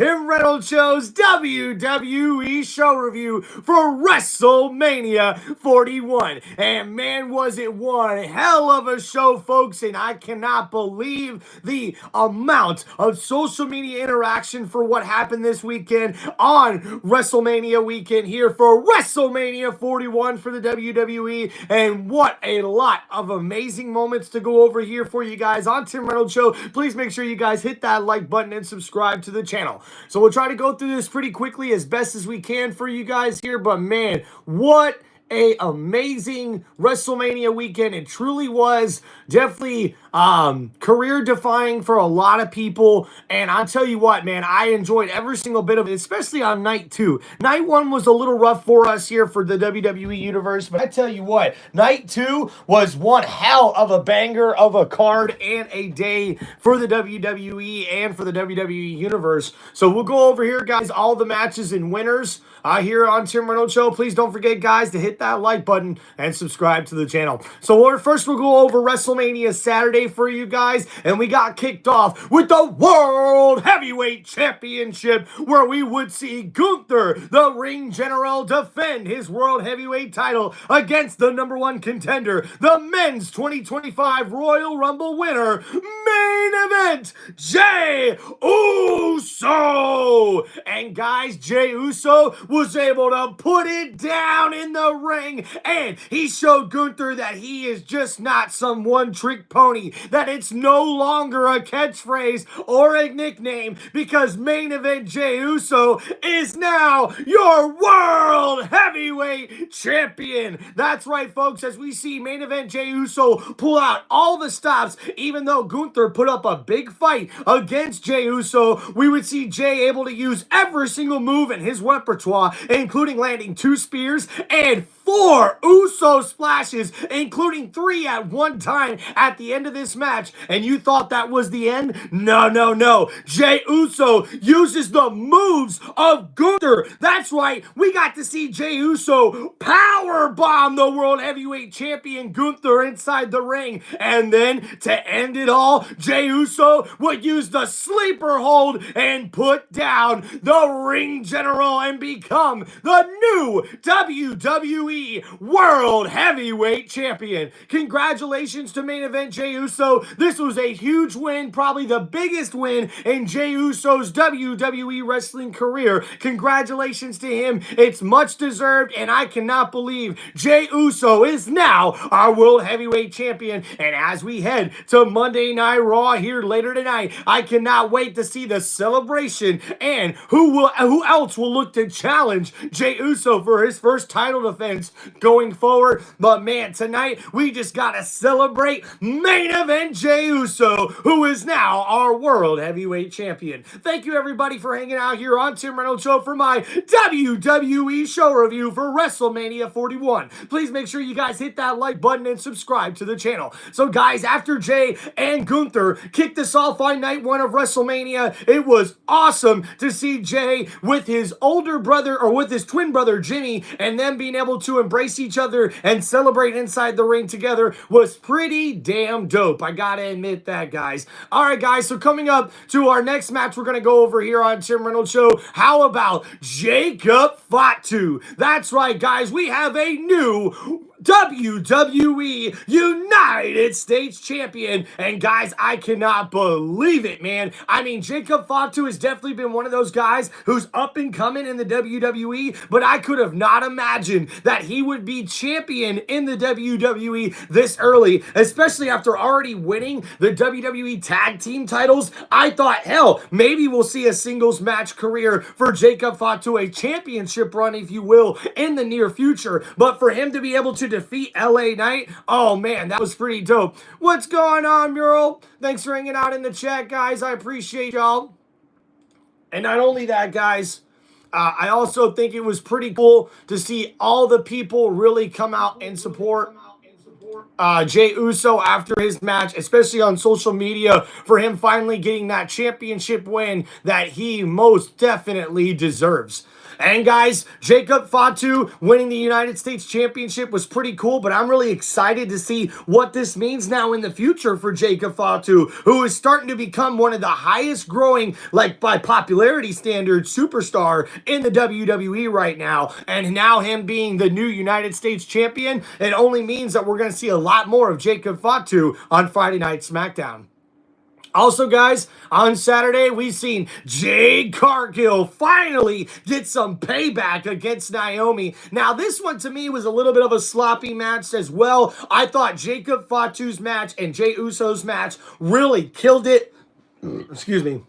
TimReynoldsShow's WWE show review for WrestleMania 41. And man, was it one hell of a show, folks. And I cannot believe the amount of social media interaction for what happened this weekend on WrestleMania weekend here for WrestleMania 41 for the WWE. And what a lot of amazing moments to go over here for you guys on Tim Reynolds Show. Please make sure you guys hit that like button and subscribe to the channel. So we'll try to go through this pretty quickly as best as we can for you guys here. But man, what a amazing WrestleMania weekend. It truly was definitely career defying for a lot of people. And I'll tell you what, man, I enjoyed every single bit of it, especially on night 2. Night 1 was a little rough for us here for the WWE Universe, but I tell you what, night 2 was one hell of a banger of a card and a day for the WWE and for the WWE Universe. So we'll go over here, guys, all the matches and winners here on Tim Reynolds Show. Please don't forget, guys, to hit that like button and subscribe to the channel. So first we'll go over WrestleMania Saturday for you guys, and we got kicked off with the World Heavyweight Championship, where we would see Gunther, the ring general, defend his World Heavyweight title against the #1 contender, the Men's 2025 Royal Rumble winner, main event, Jey Uso. And guys, Jey Uso was able to put it down in the ring, and he showed Gunther that he is just not some one-trick pony, that it's no longer a catchphrase or a nickname, because main event Jey Uso is now your World Heavyweight Champion. That's right, folks, as we see main event Jey Uso pull out all the stops. Even though Gunther put up a big fight against Jey Uso, we would see Jey able to use every single move in his repertoire, including landing 2 spears and 4 Uso splashes, including 3 at one time at the end of this match. And you thought that was the end? No, no, no. Jey Uso uses the moves of Gunther. That's right. We got to see Jey Uso power bomb the World Heavyweight Champion Gunther inside the ring. And then to end it all, Jey Uso would use the sleeper hold and put down the ring general and become the new WWE World Heavyweight Champion. Congratulations to main event Jey Uso. This was a huge win, probably the biggest win in Jey Uso's WWE wrestling career. Congratulations to him. It's much deserved, and I cannot believe Jey Uso is now our World Heavyweight Champion. And as we head to Monday Night Raw here later tonight, I cannot wait to see the celebration and who else will look to challenge Jey Uso for his first title defense going forward. But man, tonight we just gotta celebrate main event Jey Uso, who is now our World Heavyweight Champion. Thank you, everybody, for hanging out here on Tim Reynolds Show for my WWE show review for WrestleMania 41. Please make sure you guys hit that like button and subscribe to the channel. So guys, after Jey and Gunther kicked us off on night 1 of WrestleMania, it was awesome to see Jey with his older brother, or with his twin brother Jimmy, and them being able to embrace each other and celebrate inside the ring together was pretty damn dope. I gotta admit that, guys. All right, guys, so coming up to our next match we're gonna go over here on Tim Reynolds Show, how about Jacob Fatu? That's right, guys, we have a new WWE United States Champion. And guys, I cannot believe it, man. I mean, Jacob Fatu has definitely been one of those guys who's up and coming in the WWE, but I could have not imagined that he would be champion in the WWE this early, especially after already winning the WWE Tag Team titles. I thought, hell, maybe we'll see a singles match career for Jacob Fatu, a championship run, if you will, in the near future. But for him to be able to defeat LA Knight, oh man, that was pretty dope. What's going on, Mural? Thanks for hanging out in the chat, guys. I appreciate y'all. And not only that, guys, I also think it was pretty cool to see all the people really come out and support Jey Uso after his match, especially on social media, for him finally getting that championship win that he most definitely deserves. And guys, Jacob Fatu winning the United States Championship was pretty cool, but I'm really excited to see what this means now in the future for Jacob Fatu, who is starting to become one of the highest growing, like by popularity standards, superstar in the WWE right now. And now him being the new United States champion, it only means that we're going to see a lot more of Jacob Fatu on Friday Night SmackDown. Also, guys, on Saturday, we've seen Jade Cargill finally get some payback against Naomi. Now, this one to me was a little bit of a sloppy match as well. I thought Jacob Fatu's match and Jey Uso's match really killed it. Excuse me.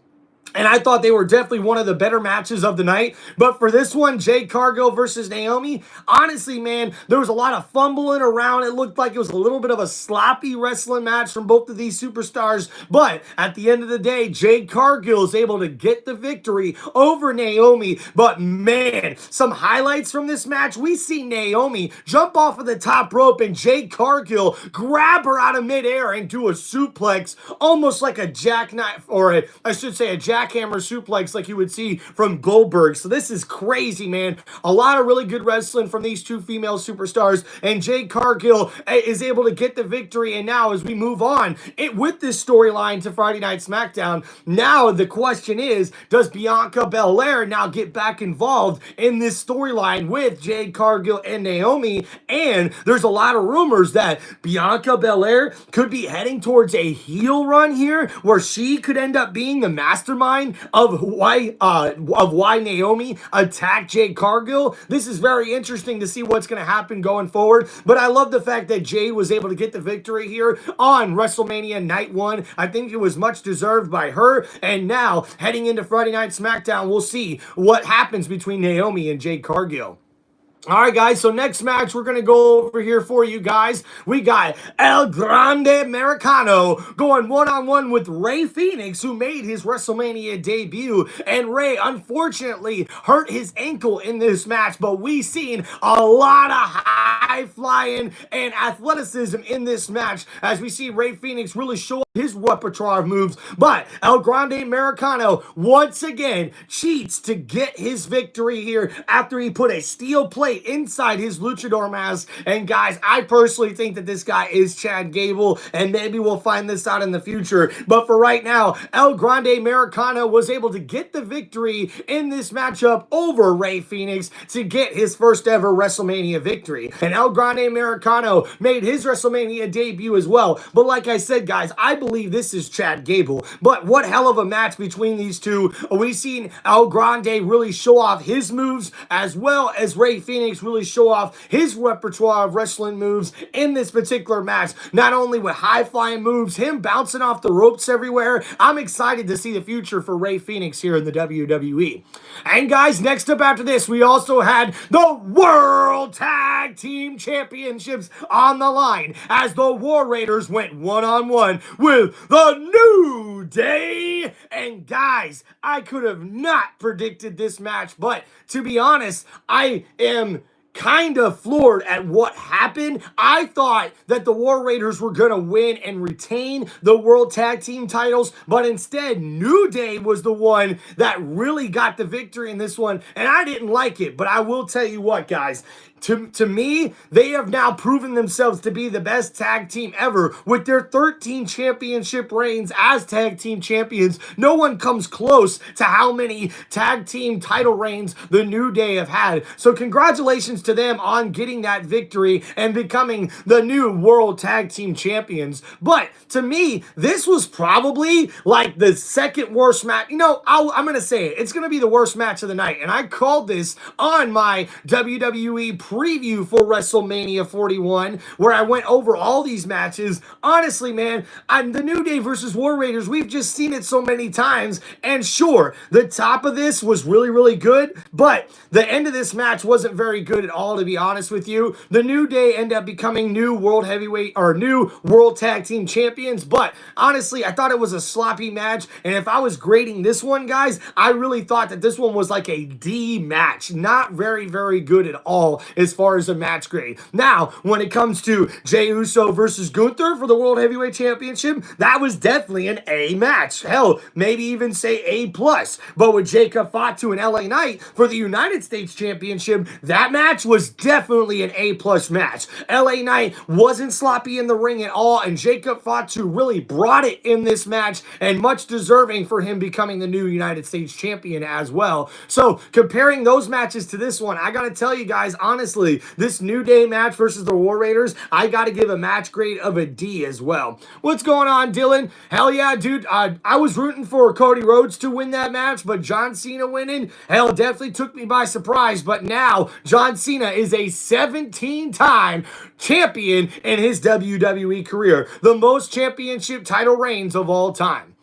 And I thought they were definitely one of the better matches of the night. But for this one, Jade Cargill versus Naomi, honestly, man, there was a lot of fumbling around. It looked like it was a little bit of a sloppy wrestling match from both of these superstars. But at the end of the day, Jade Cargill is able to get the victory over Naomi. But man, some highlights from this match. We see Naomi jump off of the top rope and Jade Cargill grab her out of midair and do a suplex, almost like a jackknife, or I should say a jackhammer suplex like you would see from Goldberg. So this is crazy, man. A lot of really good wrestling from these two female superstars, and Jade Cargill is able to get the victory. And now as we move on with this storyline to Friday Night SmackDown, now the question is, does Bianca Belair now get back involved in this storyline with Jade Cargill and Naomi? And there's a lot of rumors that Bianca Belair could be heading towards a heel run here, where she could end up being the mastermind of why Naomi attacked Jade Cargill. This is very interesting to see what's going to happen going forward. But I love the fact that Jade was able to get the victory here on WrestleMania Night 1. I think it was much deserved by her. And now, heading into Friday Night SmackDown, we'll see what happens between Naomi and Jade Cargill. All right, guys, so next match we're going to go over here for you guys. We got El Grande Americano going one-on-one with Rey Fenix, who made his WrestleMania debut. And Rey, unfortunately, hurt his ankle in this match, but we've seen a lot of high-flying and athleticism in this match as we see Rey Fenix really show his repertoire of moves. But El Grande Americano, once again, cheats to get his victory here after he put a steel plate inside his luchador mask. And guys, I personally think that this guy is Chad Gable, and maybe we'll find this out in the future. But for right now, El Grande Americano was able to get the victory in this matchup over Rey Fenix to get his first ever WrestleMania victory. And El Grande Americano made his WrestleMania debut as well. But like I said, guys, I believe this is Chad Gable. But what hell of a match between these two. We've seen El Grande really show off his moves, as well as Rey Fenix really show off his repertoire of wrestling moves in this particular match. Not only with high-flying moves, him bouncing off the ropes everywhere. I'm excited to see the future for Rey Fenix here in the WWE. And guys, next up after this, we also had the World Tag Team Championships on the line as the War Raiders went one-on-one with the New Day. And guys, I could have not predicted this match, but to be honest, I am kind of floored at what happened. I thought that the War Raiders were going to win and retain the World Tag Team titles, but instead, New Day was the one that really got the victory in this one, and I didn't like it. But I will tell you what, guys, to me, they have now proven themselves to be the best tag team ever with their 13 championship reigns as tag team champions. No one comes close to how many tag team title reigns the New Day have had. So congratulations to them on getting that victory and becoming the new World Tag Team Champions. But to me, this was probably like the second worst match. You know, I'm going to say it. It's going to be the worst match of the night. And I called this on my WWE preview for WrestleMania 41, where I went over all these matches. Honestly, man, the New Day versus War Raiders, we've just seen it so many times. And sure, the top of this was really, really good, but the end of this match wasn't very good at all, to be honest with you. The New Day ended up becoming new World Heavyweight or new World Tag Team Champions, but honestly, I thought it was a sloppy match. And if I was grading this one, guys, I really thought that this one was like a D match. Not very, very good at all as far as a match grade. Now, when it comes to Jey Uso versus Gunther for the World Heavyweight Championship, that was definitely an A match. Hell, maybe even say A+. But with Jacob Fatu and LA Knight for the United States Championship, that match was definitely an A+ match. LA Knight wasn't sloppy in the ring at all, and Jacob Fatu really brought it in this match, and much deserving for him becoming the new United States champion as well. So comparing those matches to this one, I gotta tell you guys, honestly, this New Day match versus the War Raiders, I gotta give a match grade of a D as well. What's going on, Dylan? Hell yeah, dude. I was rooting for Cody Rhodes to win that match, but John Cena winning, hell, definitely took me by surprise. But now, John Cena is a 17-time champion in his WWE career. The most championship title reigns of all time.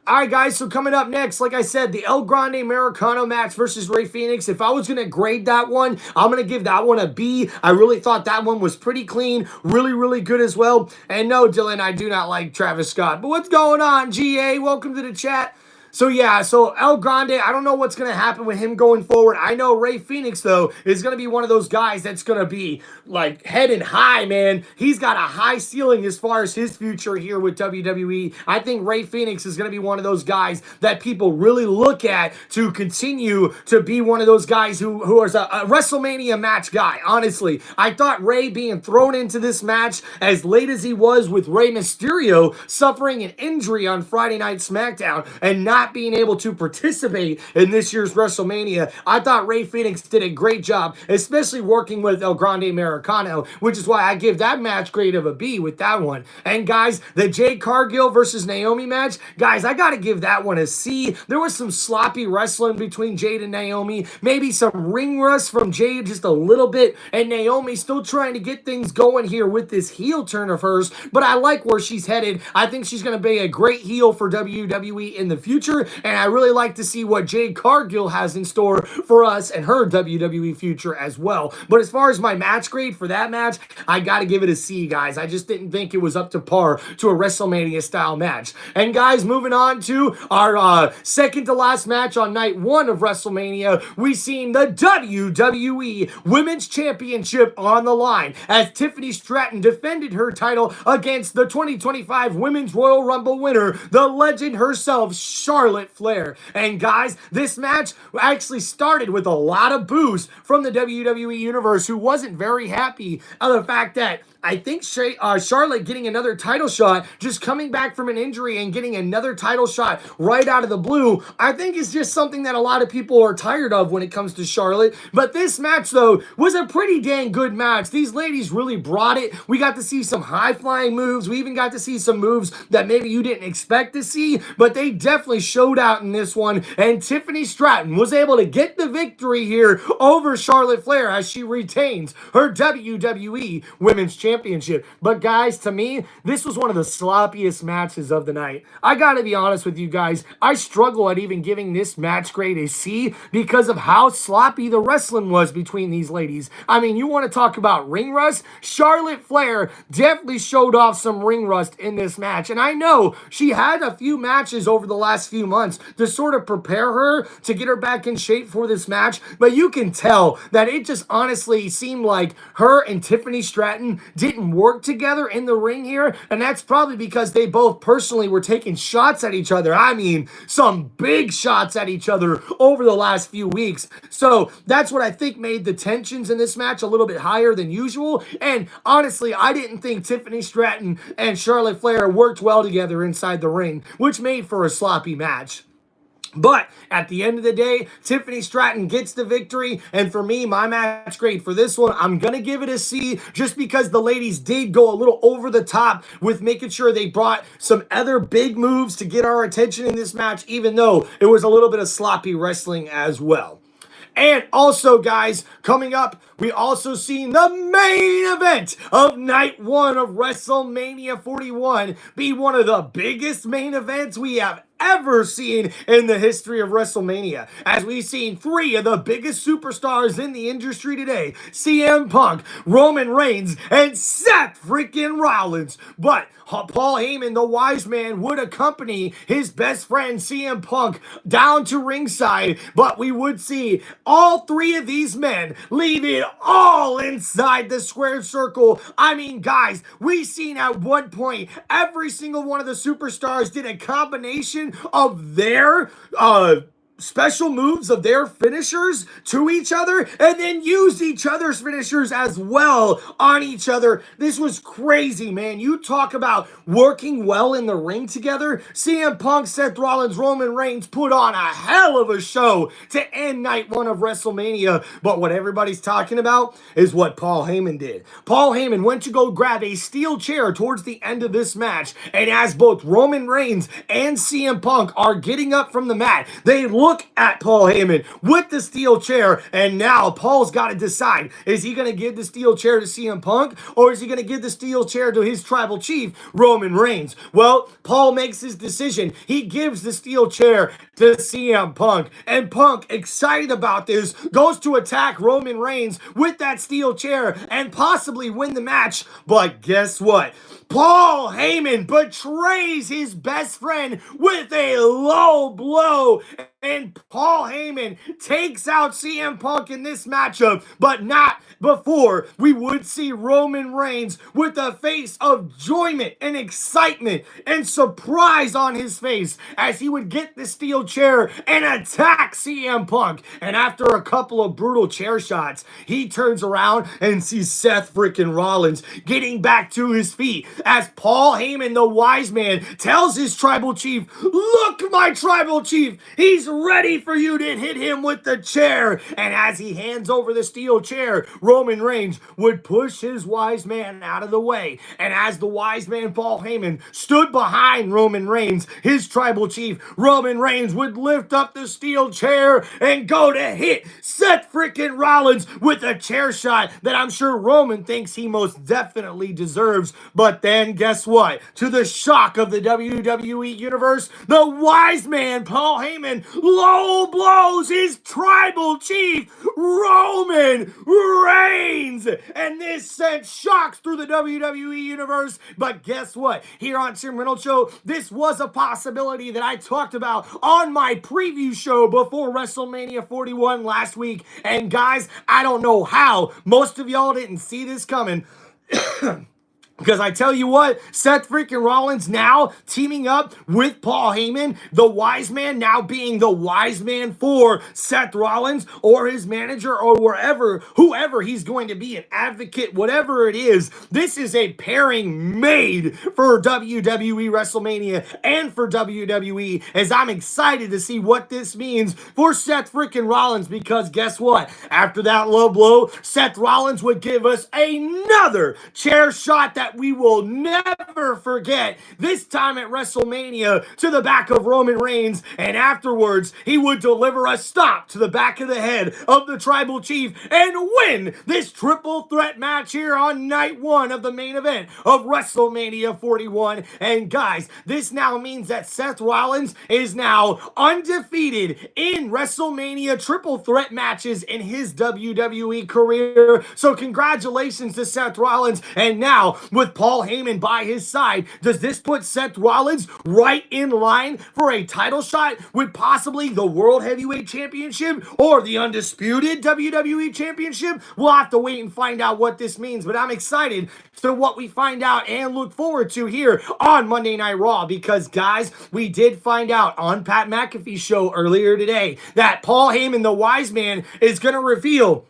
All right, guys, so coming up next, like I said, the El Grande Americano match versus Rey Fenix. If I was going to grade that one, I'm going to give that one a B. I really thought that one was pretty clean, really, really good as well. And no, Dylan, I do not like Travis Scott. But what's going on, GA? Welcome to the chat. So yeah, so El Grande, I don't know what's going to happen with him going forward. I know Rey Fenix, though, is going to be one of those guys that's going to be, like, heading high, man. He's got a high ceiling as far as his future here with WWE. I think Rey Fenix is going to be one of those guys that people really look at to continue to be one of those guys who is a WrestleMania match guy, honestly. I thought Rey being thrown into this match as late as he was with Rey Mysterio suffering an injury on Friday Night SmackDown and not being able to participate in this year's WrestleMania. I thought Rey Fenix did a great job, especially working with El Grande Americano, which is why I give that match grade of a B with that one. And guys, the Jade Cargill versus Naomi match, guys, I gotta give that one a C. There was some sloppy wrestling between Jade and Naomi, maybe some ring rust from Jade just a little bit, and Naomi still trying to get things going here with this heel turn of hers, but I like where she's headed. I think she's gonna be a great heel for WWE in the future, and I really like to see what Jade Cargill has in store for us and her WWE future as well. But as far as my match grade for that match, I got to give it a C, guys. I just didn't think it was up to par to a WrestleMania style match. And guys, moving on to our second to last match on night one of WrestleMania, we seen the WWE Women's Championship on the line as Tiffany Stratton defended her title against the 2025 Women's Royal Rumble winner, the legend herself, Charlotte Flair. And guys, this match actually started with a lot of boos from the WWE Universe, who wasn't very happy of the fact that I think Charlotte getting another title shot, just coming back from an injury and getting another title shot right out of the blue, I think is just something that a lot of people are tired of when it comes to Charlotte. But this match, though, was a pretty dang good match. These ladies really brought it. We got to see some high-flying moves. We even got to see some moves that maybe you didn't expect to see, but they definitely showed out in this one, and Tiffany Stratton was able to get the victory here over Charlotte Flair as she retains her WWE Women's Championship. But guys, to me, this was one of the sloppiest matches of the night. I gotta be honest with you guys, I struggle at even giving this match grade a C because of how sloppy the wrestling was between these ladies. I mean, you want to talk about ring rust? Charlotte Flair definitely showed off some ring rust in this match, and I know she had a few matches over the last few months to sort of prepare her to get her back in shape for this match, but you can tell that it just honestly seemed like her and Tiffany Stratton didn't work together in the ring here, and that's probably because they both personally were taking shots at each other. I mean, some big shots at each other over the last few weeks. So that's what I think made the tensions in this match a little bit higher than usual, and honestly, I didn't think Tiffany Stratton and Charlotte Flair worked well together inside the ring, which made for a sloppy match. But at the end of the day, Tiffany Stratton gets the victory, and for me, my match grade for this one, I'm going to give it a C just because the ladies did go a little over the top with making sure they brought some other big moves to get our attention in this match, even though it was a little bit of sloppy wrestling as well. And also, guys, coming up, we also seen the main event of night one of WrestleMania 41 be one of the biggest main events we have ever seen in the history of WrestleMania, as we've seen three of the biggest superstars in the industry today, CM Punk, Roman Reigns, and Seth freaking Rollins. But Paul Heyman, the wise man, would accompany his best friend CM Punk down to ringside, but we would see all three of these men leave it all inside the square circle. I mean, guys, we've seen at one point every single one of the superstars did a combination of their special moves of their finishers to each other and then used each other's finishers as well on each other. This was crazy, man. You talk about working well in the ring together. CM Punk, Seth Rollins, Roman Reigns put on a hell of a show to end night one of WrestleMania. But what everybody's talking about is what Paul Heyman did. Paul Heyman went to go grab a steel chair towards the end of this match, and as both Roman Reigns and CM Punk are getting up from the mat, they look at Paul Heyman with the steel chair, and now Paul's got to decide, is he going to give the steel chair to CM Punk, or is he going to give the steel chair to his tribal chief, Roman Reigns? Well, Paul makes his decision. He gives the steel chair to CM Punk, and Punk, excited about this, goes to attack Roman Reigns with that steel chair and possibly win the match. But guess what? Paul Heyman betrays his best friend with a low blow, and Paul Heyman takes out CM Punk in this matchup, but not before we would see Roman Reigns with a face of enjoyment and excitement and surprise on his face as he would get the steel chair and attack CM Punk. And after a couple of brutal chair shots, he turns around and sees Seth freaking Rollins getting back to his feet as Paul Heyman, the wise man, tells his tribal chief, "Look, my tribal chief, he's ready for you to hit him with the chair." And as he hands over the steel chair, Roman Reigns would push his wise man out of the way. And as the wise man, Paul Heyman, stood behind Roman Reigns, his tribal chief, Roman Reigns, would lift up the steel chair and go to hit Seth freaking Rollins with a chair shot that I'm sure Roman thinks he most definitely deserves. But then guess what? To the shock of the WWE Universe, the wise man, Paul Heyman, low blows his tribal chief, Roman Reigns. And this sent shocks through the WWE Universe. But guess what? Here on Tim Reynolds Show, this was a possibility that I talked about on my preview show before WrestleMania 41 last week. And guys, I don't know how most of y'all didn't see this coming. Because I tell you what, Seth freaking Rollins now teaming up with Paul Heyman, the wise man, now being the wise man for Seth Rollins or his manager or whoever he's going to be, an advocate, whatever it is. This is a pairing made for WWE WrestleMania and for WWE, as I'm excited to see what this means for Seth freaking Rollins, because guess what? After that low blow, Seth Rollins would give us another chair shot that we will never forget, this time at WrestleMania to the back of Roman Reigns, and afterwards he would deliver a stomp to the back of the head of the tribal chief and win this triple threat match here on night one of the main event of WrestleMania 41. And guys, this now means that Seth Rollins is now undefeated in WrestleMania triple threat matches in his WWE career. So congratulations to Seth Rollins. And now, with Paul Heyman by his side, does this put Seth Rollins right in line for a title shot with possibly the World Heavyweight Championship or the undisputed WWE Championship? We'll have to wait and find out what this means, but I'm excited to what we find out and look forward to here on Monday Night Raw, because guys, we did find out on Pat McAfee's show earlier today that Paul Heyman, the wise man, is going to reveal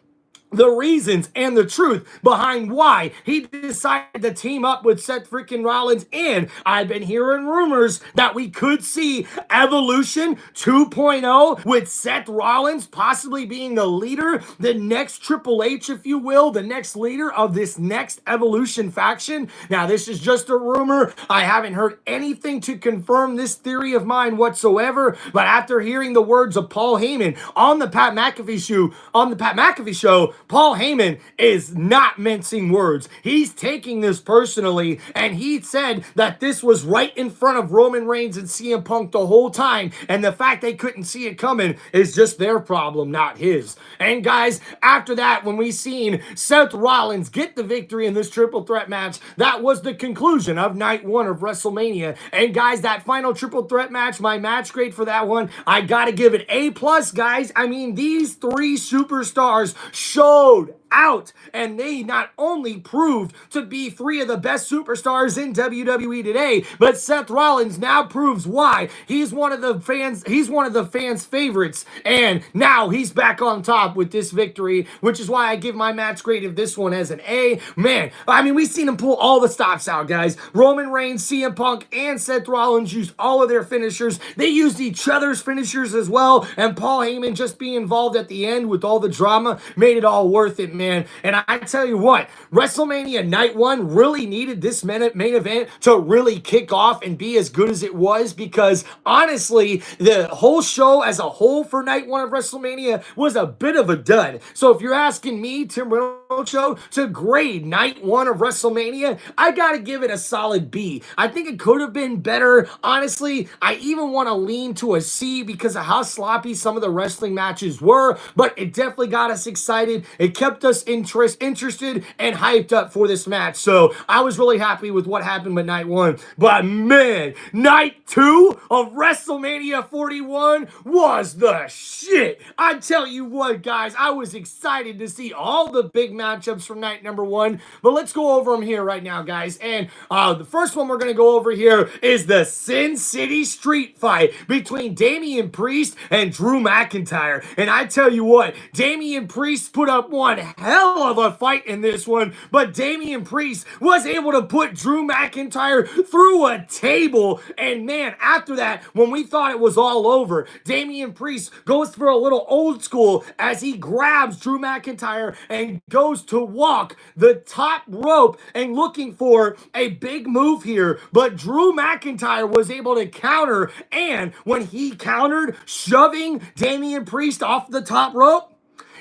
the reasons and the truth behind why he decided to team up with Seth freaking Rollins. And I've been hearing rumors that we could see Evolution 2.0 with Seth Rollins possibly being the leader, the next Triple H, if you will, the next leader of this next Evolution faction. Now, this is just a rumor. I haven't heard anything to confirm this theory of mine whatsoever, but after hearing the words of Paul Heyman on the Pat McAfee show, Paul Heyman is not mincing words. He's taking this personally, and he said that this was right in front of Roman Reigns and CM Punk the whole time, and the fact they couldn't see it coming is just their problem, not his. And guys, after that, when we seen Seth Rollins get the victory in this triple threat match, that was the conclusion of night one of WrestleMania. And guys, that final triple threat match, my match grade for that one, I gotta give it A+, guys. I mean, these three superstars showed out, and they not only proved to be three of the best superstars in WWE today, but Seth Rollins now proves why he's one of the fans' favorites, and now he's back on top with this victory, which is why I give my match grade of this one as an A. Man, I mean, we've seen him pull all the stops out, guys. Roman Reigns, CM Punk, and Seth Rollins used all of their finishers. They used each other's finishers as well, and Paul Heyman just being involved at the end with all the drama made it all worth it, man. And I tell you what, WrestleMania Night 1 really needed this main event to really kick off and be as good as it was, because honestly, the whole show as a whole for Night 1 of WrestleMania was a bit of a dud. So if you're asking me, Tim Reynolds Show, to grade Night 1 of WrestleMania, I gotta give it a solid B. I think it could have been better. Honestly, I even want to lean to a C because of how sloppy some of the wrestling matches were, but it definitely got us excited. It kept us interested and hyped up for this match. So I was really happy with what happened with Night 1. But man, Night 2 of WrestleMania 41 was the shit. I tell you what, guys, I was excited to see all the big matchups from night number 1. But let's go over them here right now, guys. And the first one we're going to go over here is the Sin City Street Fight between Damian Priest and Drew McIntyre. And I tell you what, Damian Priest put up one hell of a fight in this one, but Damian Priest was able to put Drew McIntyre through a table. And man, after that, when we thought it was all over, Damian Priest goes for a little old school as he grabs Drew McIntyre and goes to walk the top rope and looking for a big move here. But Drew McIntyre was able to counter, and when he countered, shoving Damian Priest off the top rope,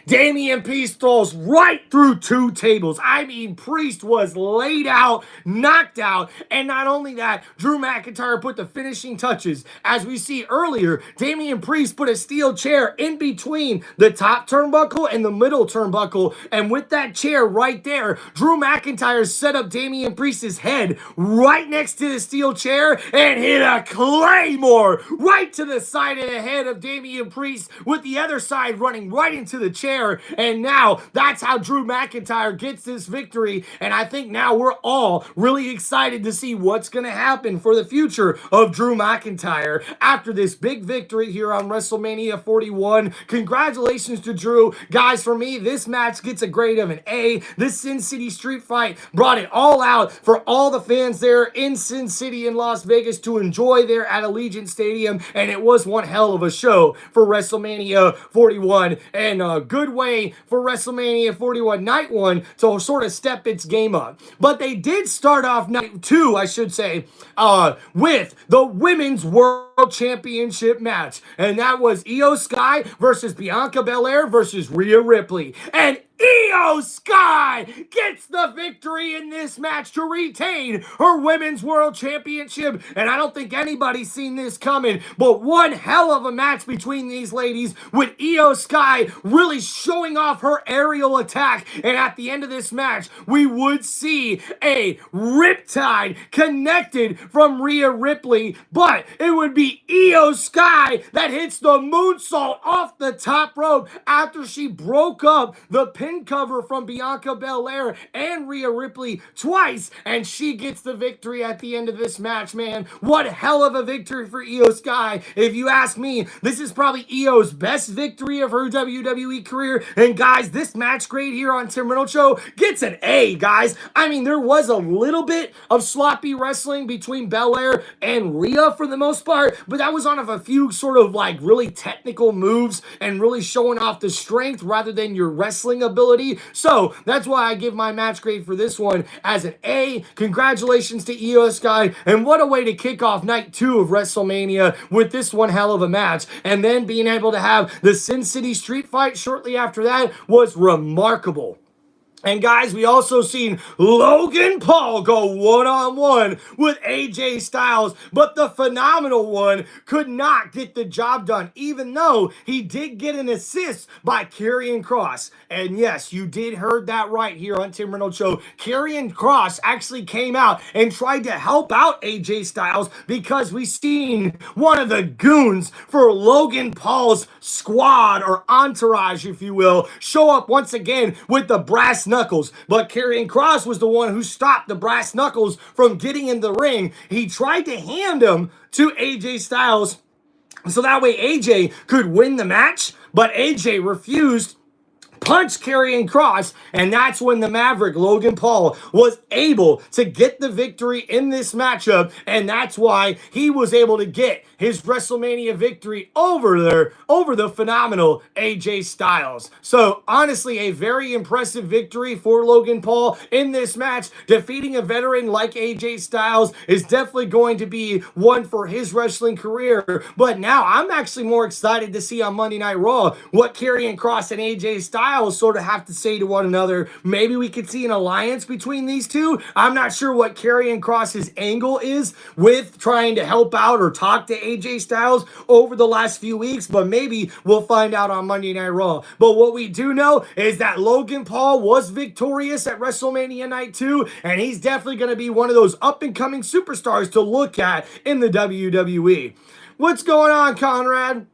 Damian Priest throws right through 2 tables. I mean, Priest was laid out, knocked out, and not only that, Drew McIntyre put the finishing touches. As we see earlier, Damian Priest put a steel chair in between the top turnbuckle and the middle turnbuckle, and with that chair right there, Drew McIntyre set up Damian Priest's head right next to the steel chair and hit a claymore right to the side of the head of Damian Priest, with the other side running right into the chair. And now that's how Drew McIntyre gets this victory. And I think now we're all really excited to see what's going to happen for the future of Drew McIntyre after this big victory here on WrestleMania 41. Congratulations to Drew. Guys, for me, this match gets a grade of an A. This Sin City Street Fight brought it all out for all the fans there in Sin City in Las Vegas to enjoy there at Allegiant Stadium. And it was one hell of a show for WrestleMania 41. And good way for WrestleMania 41 Night 1 to sort of step its game up. But they did start off Night 2, I should say, with the Women's World Championship match. And that was Io Sky versus Bianca Belair versus Rhea Ripley. And Io Sky gets the victory in this match to retain her Women's World Championship. And I don't think anybody's seen this coming, but one hell of a match between these ladies, with Io Sky really showing off her aerial attack. And at the end of this match, we would see a riptide connected from Rhea Ripley, but it would be Io Sky that hits the moonsault off the top rope after she broke up the pin cover from Bianca Belair and Rhea Ripley twice, and she gets the victory at the end of this match, man. What hell of a victory for Io Sky. If you ask me, this is probably Io's best victory of her WWE career. And guys, this match grade here on Tim Reynolds Show gets an A, guys. I mean, there was a little bit of sloppy wrestling between Belair and Rhea for the most part, but that was on a few sort of like really technical moves and really showing off the strength rather than your wrestling ability. ability. So that's why I give my match grade for this one as an A. Congratulations to Io Sky, and what a way to kick off night 2 of WrestleMania with this one hell of a match. And then being able to have the Sin City Street Fight shortly after that was remarkable. And guys, we also seen Logan Paul go one-on-one with AJ Styles, but the phenomenal one could not get the job done, even though he did get an assist by Karrion Kross. And yes, you did heard that right here on Tim Reynolds Show. Karrion Kross actually came out and tried to help out AJ Styles because we seen one of the goons for Logan Paul's squad, or entourage, if you will, show up once again with the brass knuckles. But Karrion Kross was the one who stopped the brass knuckles from getting in the ring. He tried to hand them to AJ Styles so that way AJ could win the match, but AJ refused, punched Karrion Kross, and that's when the Maverick, Logan Paul, was able to get the victory in this matchup, and that's why he was able to get his WrestleMania victory over the phenomenal AJ Styles. So honestly, a very impressive victory for Logan Paul in this match. Defeating a veteran like AJ Styles is definitely going to be one for his wrestling career. But now I'm actually more excited to see on Monday Night Raw what Karrion Kross and AJ Styles sort of have to say to one another. Maybe we could see an alliance between these two. I'm not sure what Karrion Kross's angle is with trying to help out or talk to AJ Styles over the last few weeks, but maybe we'll find out on Monday Night Raw. But what we do know is that Logan Paul was victorious at WrestleMania Night 2, and he's definitely going to be one of those up-and-coming superstars to look at in the WWE. What's going on, Conrad?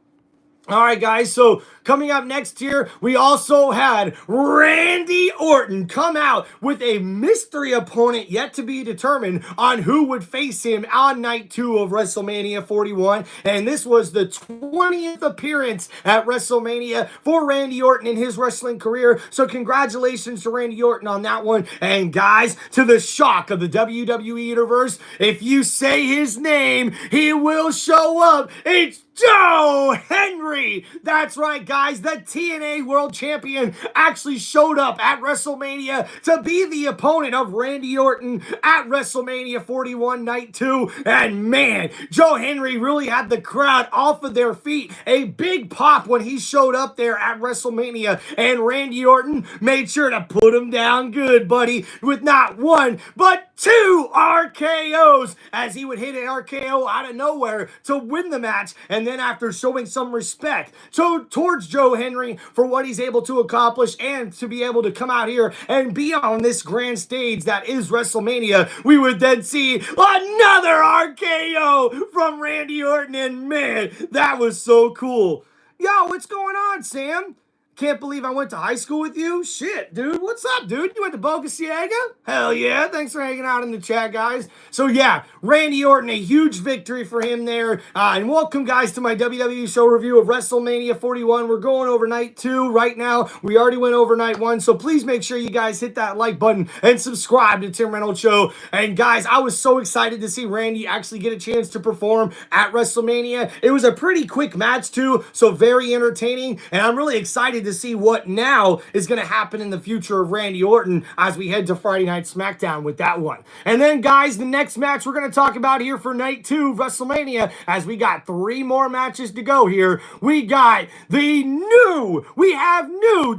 All right, guys, so coming up next here, we also had Randy Orton come out with a mystery opponent yet to be determined on who would face him on night 2 of WrestleMania 41. And this was the 20th appearance at WrestleMania for Randy Orton in his wrestling career. So congratulations to Randy Orton on that one. And guys, to the shock of the WWE Universe, if you say his name, he will show up. It's Joe Henry! That's right, guys. The TNA World Champion actually showed up at WrestleMania to be the opponent of Randy Orton at WrestleMania 41 Night 2. And man, Joe Henry really had the crowd off of their feet. A big pop when he showed up there at WrestleMania. And Randy Orton made sure to put him down good, buddy, with not one, but 2 RKOs, as he would hit an RKO out of nowhere to win the match. And then after showing some respect towards Joe Henry for what he's able to accomplish and to be able to come out here and be on this grand stage that is WrestleMania, we would then see another RKO from Randy Orton, and man, that was so cool. Yo, what's going on, Sam? Can't believe I went to high school with you. Shit, dude. What's up, dude? You went to Boca Ciega? Hell yeah. Thanks for hanging out in the chat, guys. So yeah, Randy Orton, a huge victory for him there. And welcome, guys, to my WWE show review of WrestleMania 41. We're going over night 2 right now. We already went over night 1. So please make sure you guys hit that like button and subscribe to Tim Reynolds Show. And guys, I was so excited to see Randy actually get a chance to perform at WrestleMania. It was a pretty quick match too, so very entertaining. And I'm really excited to see what now is going to happen in the future of Randy Orton as we head to Friday Night SmackDown with that one. And then, guys, the next match we're going to talk about here for night 2 of WrestleMania, as we got 3 more matches to go here. We have new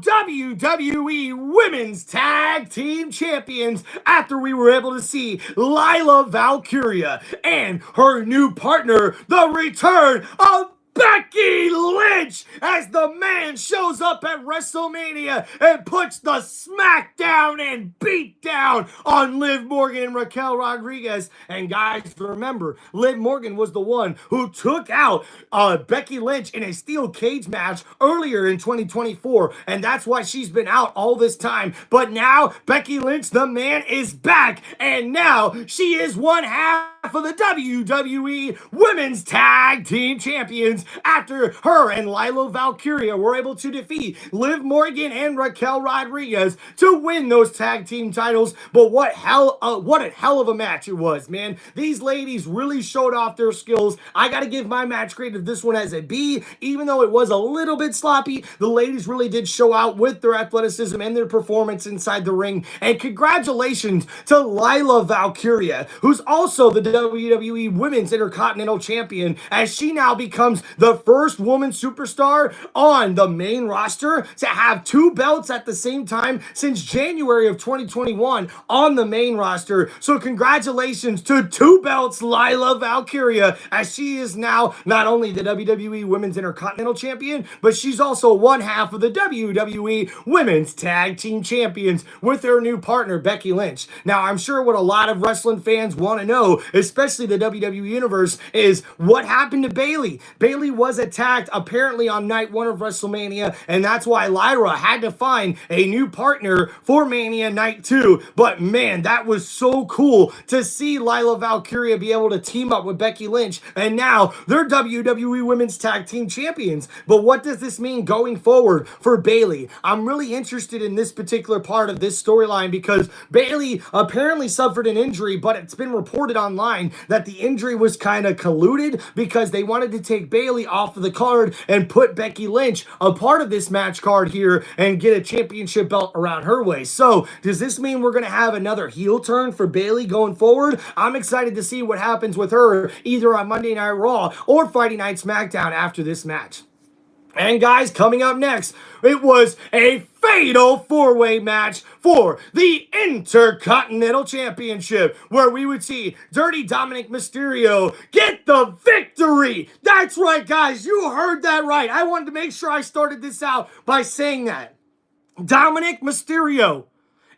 WWE Women's Tag Team Champions after we were able to see Lila Valkyria and her new partner, the return of Becky Lynch, as the man shows up at WrestleMania and puts the smackdown and beat down on Liv Morgan and Raquel Rodriguez. And guys, remember, Liv Morgan was the one who took out Becky Lynch in a steel cage match earlier in 2024, and that's why she's been out all this time. But now Becky Lynch, the man, is back, and now she is one half of the WWE Women's Tag Team Champions after her and Lila Valkyria were able to defeat Liv Morgan and Raquel Rodriguez to win those tag team titles. But what a hell of a match it was, man. These ladies really showed off their skills. I got to give my match grade of this one as a B, even though it was a little bit sloppy. The ladies really did show out with their athleticism and their performance inside the ring. And congratulations to Lila Valkyria, who's also the WWE Women's Intercontinental Champion, as she now becomes the first woman superstar on the main roster to have two belts at the same time since January of 2021 on the main roster. So congratulations to two belts, Lila Valkyria, as she is now not only the WWE Women's Intercontinental Champion, but she's also one half of the WWE Women's Tag Team Champions with her new partner, Becky Lynch. Now, I'm sure what a lot of wrestling fans want to know, especially the WWE Universe, is what happened to Bayley. Bayley was attacked apparently on night one of WrestleMania, and that's why Lyra had to find a new partner for Mania Night 2. But man, that was so cool to see Lila Valkyria be able to team up with Becky Lynch, and now they're WWE Women's Tag Team Champions. But what does this mean going forward for Bayley? I'm really interested in this particular part of this storyline because Bayley apparently suffered an injury, but it's been reported online that the injury was kind of colluded because they wanted to take Bayley off of the card and put Becky Lynch a part of this match card here and get a championship belt around her way. So does this mean we're going to have another heel turn for Bayley going forward? I'm excited to see what happens with her either on Monday Night Raw or Friday Night SmackDown after this match. And guys, coming up next, it was a fatal four-way match for the Intercontinental Championship, where we would see Dirty Dominic Mysterio get the victory. That's right, guys. You heard that right. I wanted to make sure I started this out by saying that. Dominic Mysterio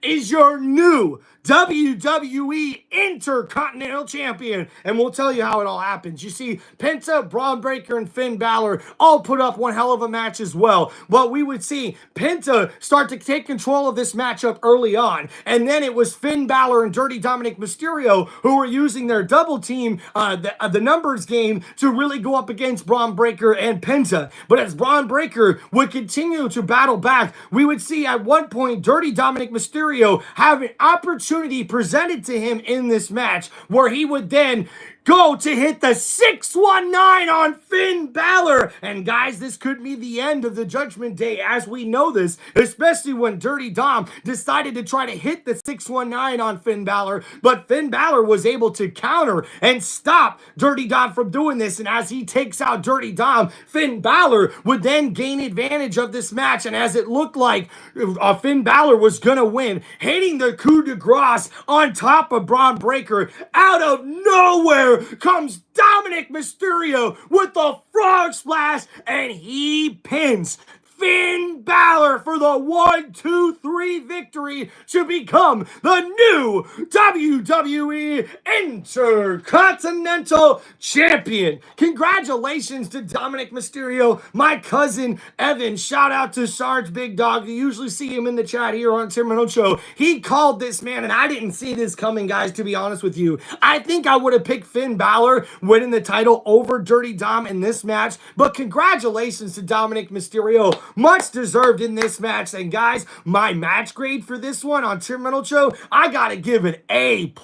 is your new WWE Intercontinental Champion. And we'll tell you how it all happens. You see, Penta, Braun Breaker, and Finn Balor all put up one hell of a match as well. But we would see Penta start to take control of this matchup early on. And then it was Finn Balor and Dirty Dominic Mysterio who were using their double team, the numbers game, to really go up against Braun Breaker and Penta. But as Braun Breaker would continue to battle back, we would see at one point Dirty Dominic Mysterio have an opportunity presented to him in this match where he would then go to hit the 619 on Finn Balor. And guys, this could be the end of the Judgment Day as we know this, especially when Dirty Dom decided to try to hit the 619 on Finn Balor, but Finn Balor was able to counter and stop Dirty Dom from doing this. And as he takes out Dirty Dom, Finn Balor would then gain advantage of this match. And as it looked like Finn Balor was gonna win, hitting the coup de grace on top of Braun Breaker, out of nowhere comes Dominic Mysterio with the frog splash, and he pins Finn Balor for the 1-2-3 victory to become the new WWE Intercontinental Champion. Congratulations to Dominic Mysterio, my cousin Evan. Shout out to Sarge Big Dog. You usually see him in the chat here on Tim Reynolds Show. He called this, man, and I didn't see this coming, guys, to be honest with you. I think I would have picked Finn Balor winning the title over Dirty Dom in this match, but congratulations to Dominic Mysterio. Much deserved in this match. And guys, my match grade for this one on Tim Reynolds Show, I gotta give it A+,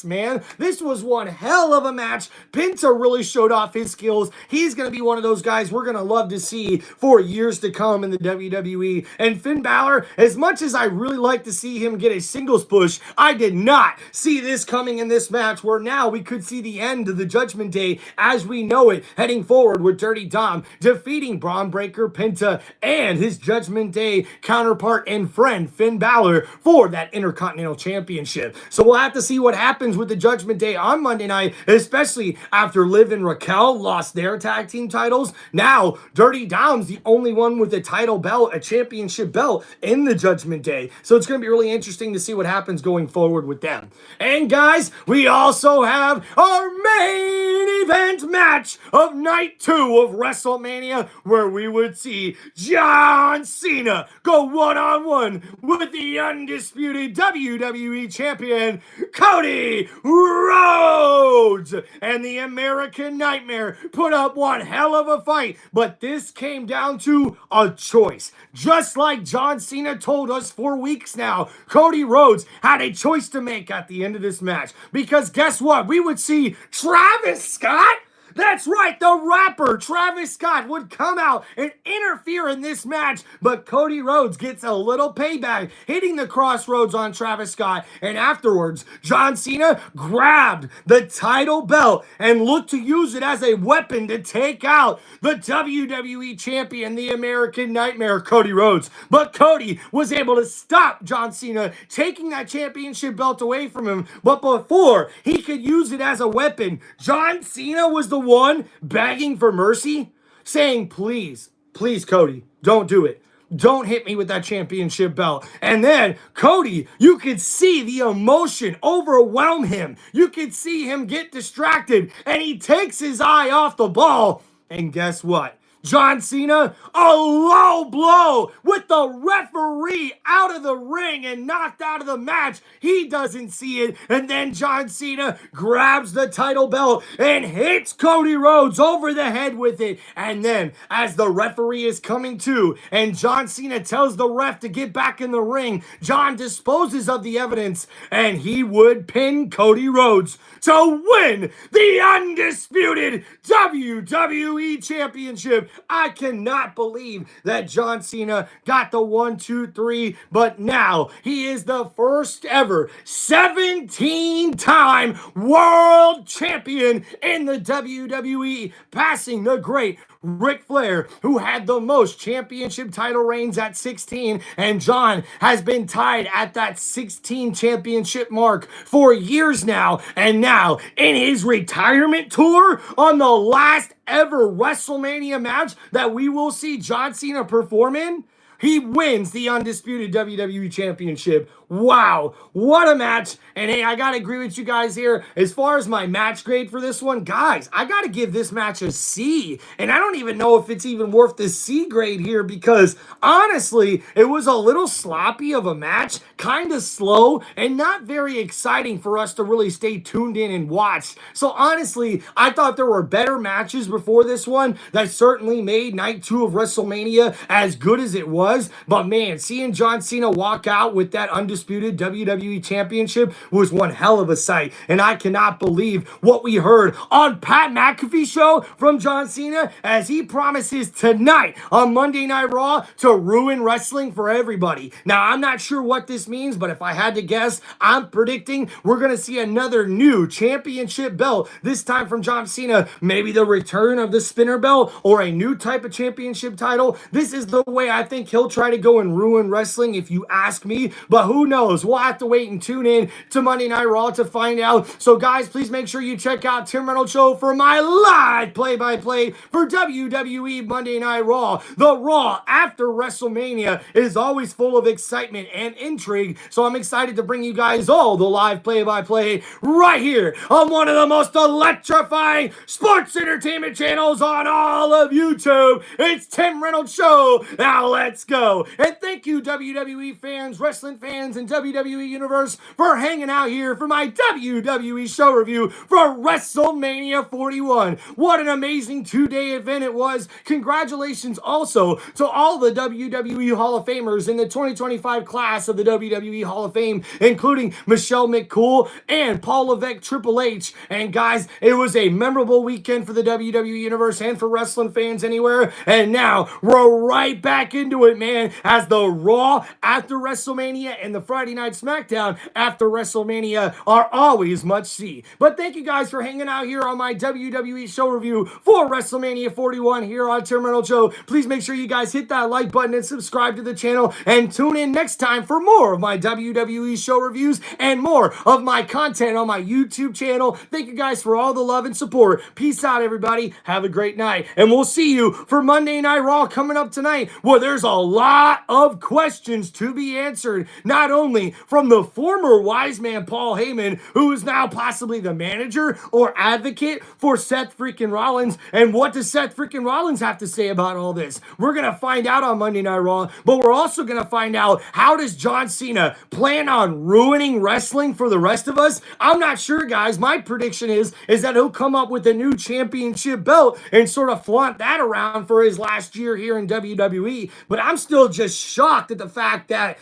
man. This was one hell of a match. Penta really showed off his skills. He's gonna be one of those guys we're gonna love to see for years to come in the WWE. And Finn Balor, as much as I really like to see him get a singles push, I did not see this coming in this match, where now we could see the end of the Judgment Day as we know it, heading forward with Dirty Dom defeating Braun Breaker, Penta, and his Judgment Day counterpart and friend Finn Balor for that Intercontinental Championship. So we'll have to see what happens with the Judgment Day on Monday night, especially after Liv and Raquel lost their tag team titles. Now, Dirty Dom's the only one with a title belt, a championship belt in the Judgment Day. So it's going to be really interesting to see what happens going forward with them. And guys, we also have our main event match of night 2 of WrestleMania, where we would see John Cena Cena go one-on-one with the undisputed WWE Champion, Cody Rhodes. And the American Nightmare put up one hell of a fight, but this came down to a choice. Just like John Cena told us for weeks now, Cody Rhodes had a choice to make at the end of this match. Because guess what? We would see Travis Scott. That's right, the rapper Travis Scott would come out and interfere in this match, but Cody Rhodes gets a little payback, hitting the crossroads on Travis Scott, and afterwards, John Cena grabbed the title belt and looked to use it as a weapon to take out the WWE Champion, the American Nightmare, Cody Rhodes. But Cody was able to stop John Cena taking that championship belt away from him, but before he could use it as a weapon, John Cena was the one begging for mercy, saying, please, Cody, don't do it. Don't hit me with that championship belt. And then Cody, you could see the emotion overwhelm him. You could see him get distracted, and he takes his eye off the ball. And guess what? John Cena, a low blow with the referee out of the ring and knocked out of the match. He doesn't see it. And then John Cena grabs the title belt and hits Cody Rhodes over the head with it. And then as the referee is coming to and John Cena tells the ref to get back in the ring, John disposes of the evidence and he would pin Cody Rhodes to win the undisputed WWE Championship. I cannot believe that John Cena got the 1, 2, 3, but now he is the first ever 17-time world champion in the WWE, passing the great Ric Flair, who had the most championship title reigns at 16, and John has been tied at that 16 championship mark for years now, and now in his retirement tour on the last ever WrestleMania match that we will see John Cena perform in, he wins the undisputed WWE Championship. Wow, what a match. And hey, I gotta agree with you guys here. As far as my match grade for this one, guys, I gotta give this match a C. And I don't even know if it's even worth the C grade here because honestly, it was a little sloppy of a match, kind of slow, and not very exciting for us to really stay tuned in and watch. So honestly, I thought there were better matches before this one that certainly made night 2 of WrestleMania as good as it was. But man, seeing John Cena walk out with that undisputed WWE Championship was one hell of a sight. And I cannot believe what we heard on Pat McAfee's show from John Cena as he promises tonight on Monday Night Raw to ruin wrestling for everybody. Now, I'm not sure what this means, but if I had to guess, I'm predicting we're going to see another new championship belt, this time from John Cena, maybe the return of the spinner belt or a new type of championship title. This is the way I think he'll try to go and ruin wrestling if you ask me, but who knows? We'll have to wait and tune in to Monday Night Raw to find out. So guys, please make sure you check out Tim Reynolds Show for my live play-by-play for WWE Monday Night Raw. The Raw after WrestleMania is always full of excitement and intrigue, so I'm excited to bring you guys all the live play-by-play right here on one of the most electrifying sports entertainment channels on all of YouTube. It's Tim Reynolds Show. Now let's go. And thank you WWE fans, wrestling fans, and WWE Universe for hanging out here for my WWE show review for WrestleMania 41. What an amazing 2-day event it was. Congratulations also to all the WWE Hall of Famers in the 2025 class of the WWE Hall of Fame, including Michelle McCool and Paul Levesque, Triple H. And guys, it was a memorable weekend for the WWE Universe and for wrestling fans anywhere. And now we're right back into it, man, as the Raw after WrestleMania and the Friday Night SmackDown after WrestleMania are always much see. But thank you guys for hanging out here on my WWE show review for WrestleMania 41 here on Tim Reynolds Show. Please make sure you guys hit that like button and subscribe to the channel and tune in next time for more of my WWE show reviews and more of my content on my YouTube channel. Thank you guys for all the love and support. Peace out, everybody. Have a great night. And we'll see you for Monday Night Raw coming up tonight, where there's a lot of questions to be answered, not only from the former wise man Paul Heyman, who is now possibly the manager or advocate for Seth freaking Rollins, and what does Seth freaking Rollins have to say about all this? We're going to find out on Monday Night Raw, but we're also going to find out, how does John Cena plan on ruining wrestling for the rest of us? I'm not sure, guys. My prediction is that he'll come up with a new championship belt and sort of flaunt that around for his last year here in WWE. But I'm still just shocked at the fact that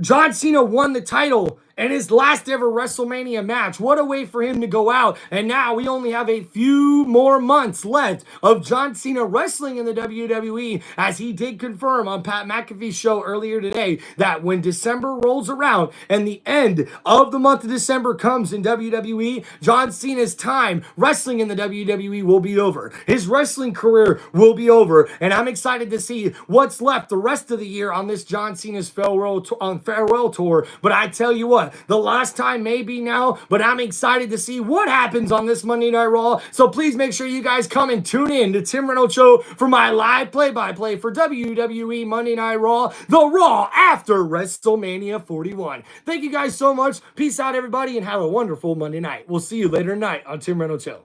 John Cena won the title in his last ever WrestleMania match. What a way for him to go out. And now we only have a few more months left of John Cena wrestling in the WWE, as he did confirm on Pat McAfee's show earlier today that when December rolls around and the end of the month of December comes in WWE, John Cena's time wrestling in the WWE will be over. His wrestling career will be over. And I'm excited to see what's left the rest of the year on this John Cena's farewell tour. But I tell you what, the last time may be now, but I'm excited to see what happens on this Monday Night Raw. So please make sure you guys come and tune in to Tim Reynolds Show for my live play-by-play for WWE Monday Night Raw, the Raw after WrestleMania 41. Thank you guys so much. Peace out, everybody, and have a wonderful Monday night. We'll see you later tonight on Tim Reynolds Show.